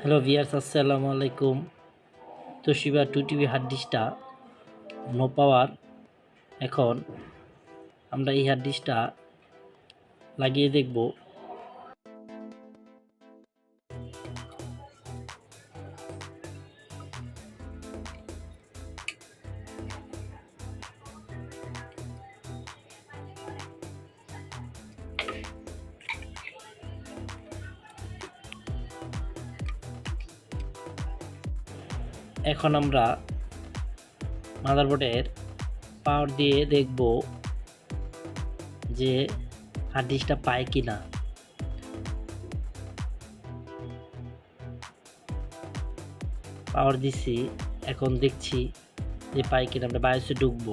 Hello viewers, আসসালামু আলাইকুম। Toshiba 2TB hard ডিস্কটা নো পাওয়ার। এখন আমরা এই হার্ড ডিস্কটা লাগিয়ে দেখব। এখন আমরা মাদারবোর্ডের পাওয়ার দিয়ে দেখব যে হার্ড ডিস্কটা পায় কিনা। পাওয়ার দিছি, এখন দেখছি যে পায় কিনা। আমরা বায়োসে ঢুকবো,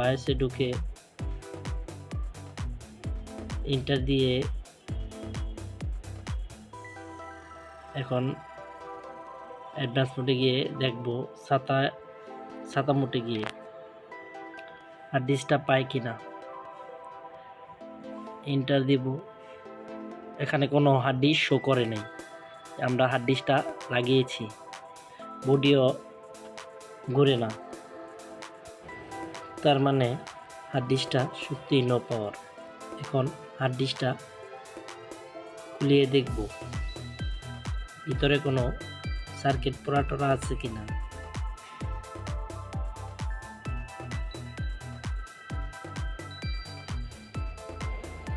বায়োসে ঢুকে ইন্টার দিয়ে এখন অ্যাডভান্স মোডে গিয়ে দেখব সাতা মোডে গিয়ে হার্ড ডিস্কটা পায় কিনা। এন্টার দিব, এখানে কোনো হার্ড ডিস্ক শো করে নেই। আমরা হার্ড ডিস্কটা লাগিয়েছি, বডিও ঘুরে না, তার মানে হার্ড ডিস্কটা সত্যি নো পাওয়ার। এখন হার্ড ডিস্কটা খুলিয়ে দেখব ভিতরে কোনো সার্কিট পোড়াটোরা আছে কিনা।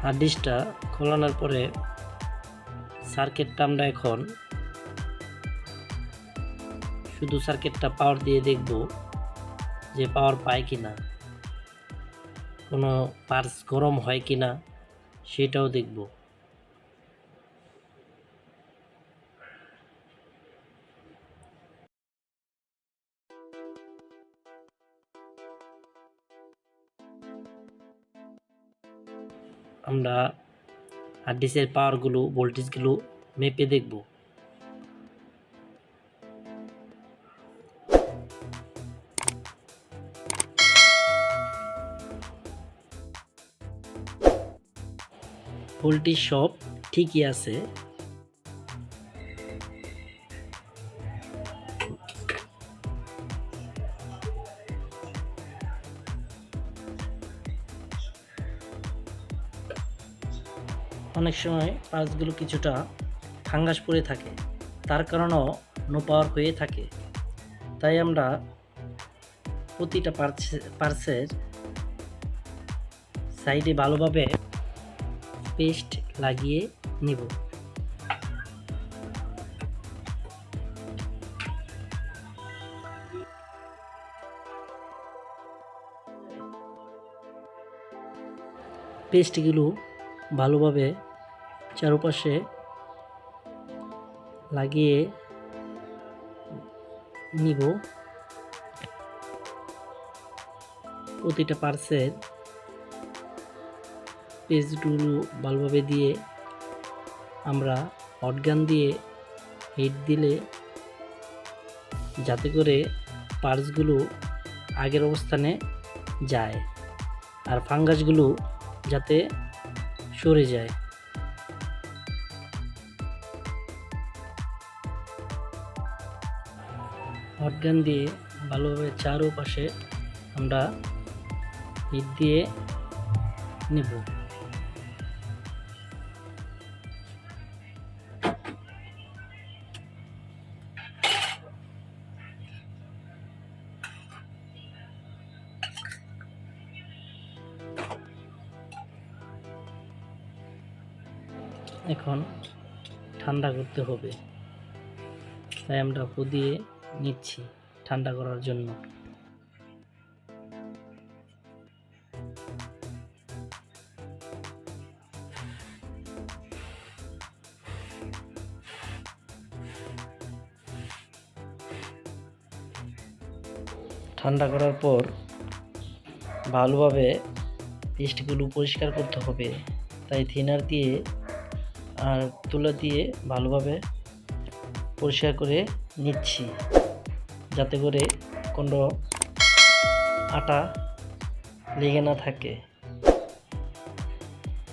হার্ড ডিস্কটা খোলানোর পরে সার্কিটটা আমরা এখন শুধু সার্কিটটা পাওয়ার দিয়ে দেখব যে পাওয়ার পায় কিনা, কোনো পার্টস গরম হয় কিনা সেটাও দেখব। আমরা হার্ড ডিস্কের পাওয়ারগুলো, ভোল্টেজগুলো মেপে দেখব। ভোল্টেজ সব ঠিকই আছে, অনেক সময় পার্টসগুলো কিছুটা ফাঙ্গাস পড়ে থাকে, তার কারণেও নো পাওয়ার হয়ে থাকে। তাই আমরা প্রতিটা পার্টসের সাইডে ভালোভাবে পেস্ট লাগিয়ে নিব। পেস্টগুলো ভালোভাবে চারপাশে লাগিয়ে নিব। প্রতিটা পার্টসের পেস্টগুলো ভালোভাবে দিয়ে আমরা হটগান দিয়ে হিট দিলে যাতে করে পার্টসগুলো আগের অবস্থানে যায় আর ফাঙ্গাসগুলো যাতে সরে যায়। হটগান দিয়ে ভালোভাবে চারপাশে আমরা হিট দিয়ে নেব। এখন ঠান্ডা করতে হবে, তাই আমরা ফু দিয়ে নিচ্ছি ঠান্ডা করার জন্য। ঠান্ডা করার পর ভালোভাবে পেস্টগুলো পরিষ্কার করতে হবে, তাই থিনার দিয়ে আর তুলা দিয়ে ভালোভাবে পরিষ্কার করে নিচ্ছি, যাতে করে কোনো আটা লেগে না থাকে।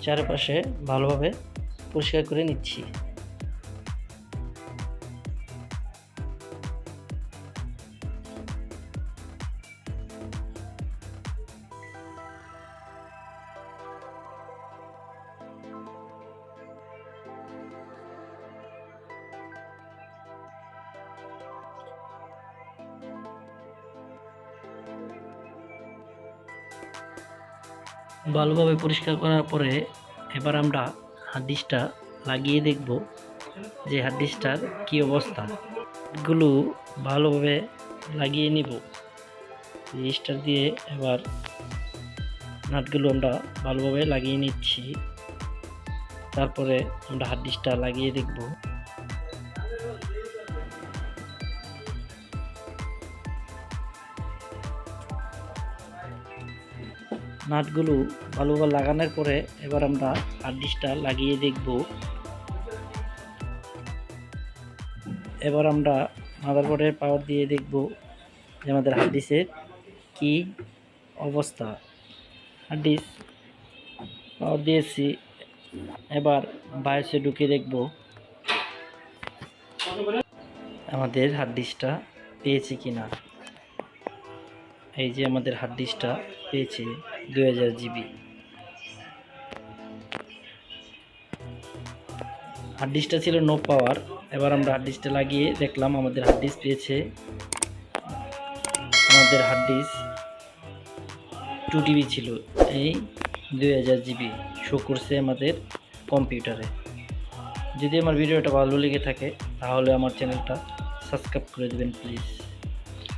চারপাশে ভালোভাবে পরিষ্কার করে নিচ্ছি। ভালোভাবে পরিষ্কার করার পরে এবার আমরা হার্ড ডিস্কটা লাগিয়ে দেখব যে হার্ড ডিস্কটার কী অবস্থা। গুলো ভালোভাবে লাগিয়ে নিব। স্টার দিয়ে এবার নাটগুলো আমরা ভালোভাবে লাগিয়ে নিচ্ছি। তারপরে আমরা হার্ড ডিস্কটা লাগিয়ে দেখব। নাটগুলো ভালোভাবে লাগানোর পরে এবার আমরা হার্ড ডিস্কটা লাগিয়ে দেখব। এবার আমরা মাদারবোর্ডের পাওয়ার দিয়ে দেখব যে আমাদের হার্ড ডিস্কের কী অবস্থা। হার্ড ডিস্ক পাওয়ার দিয়েছি, এবার বায়োসে ঢুকে দেখব আমাদের হার্ড ডিস্কটা পেয়েছে কিনা। এই যে আমাদের হার্ড ডিস্কটা পেয়েছে 2000 জিবি। হার্ড ডিস্কটা ছিল নো পাওয়ার। এবার আমরা হার্ড ডিস্কটা লাগিয়ে দেখলাম আমাদের হার্ড ডিস্ক পেয়েছে। আমাদের হার্ড ডিস্ক 2 টিবি ছিল, এই 2000 জিবি শো করছে আমাদের কম্পিউটারে। যদি আমার ভিডিওটা ভালো লেগে থাকে তাহলে আমার চ্যানেলটা সাবস্ক্রাইব করে দেবেন প্লিজ।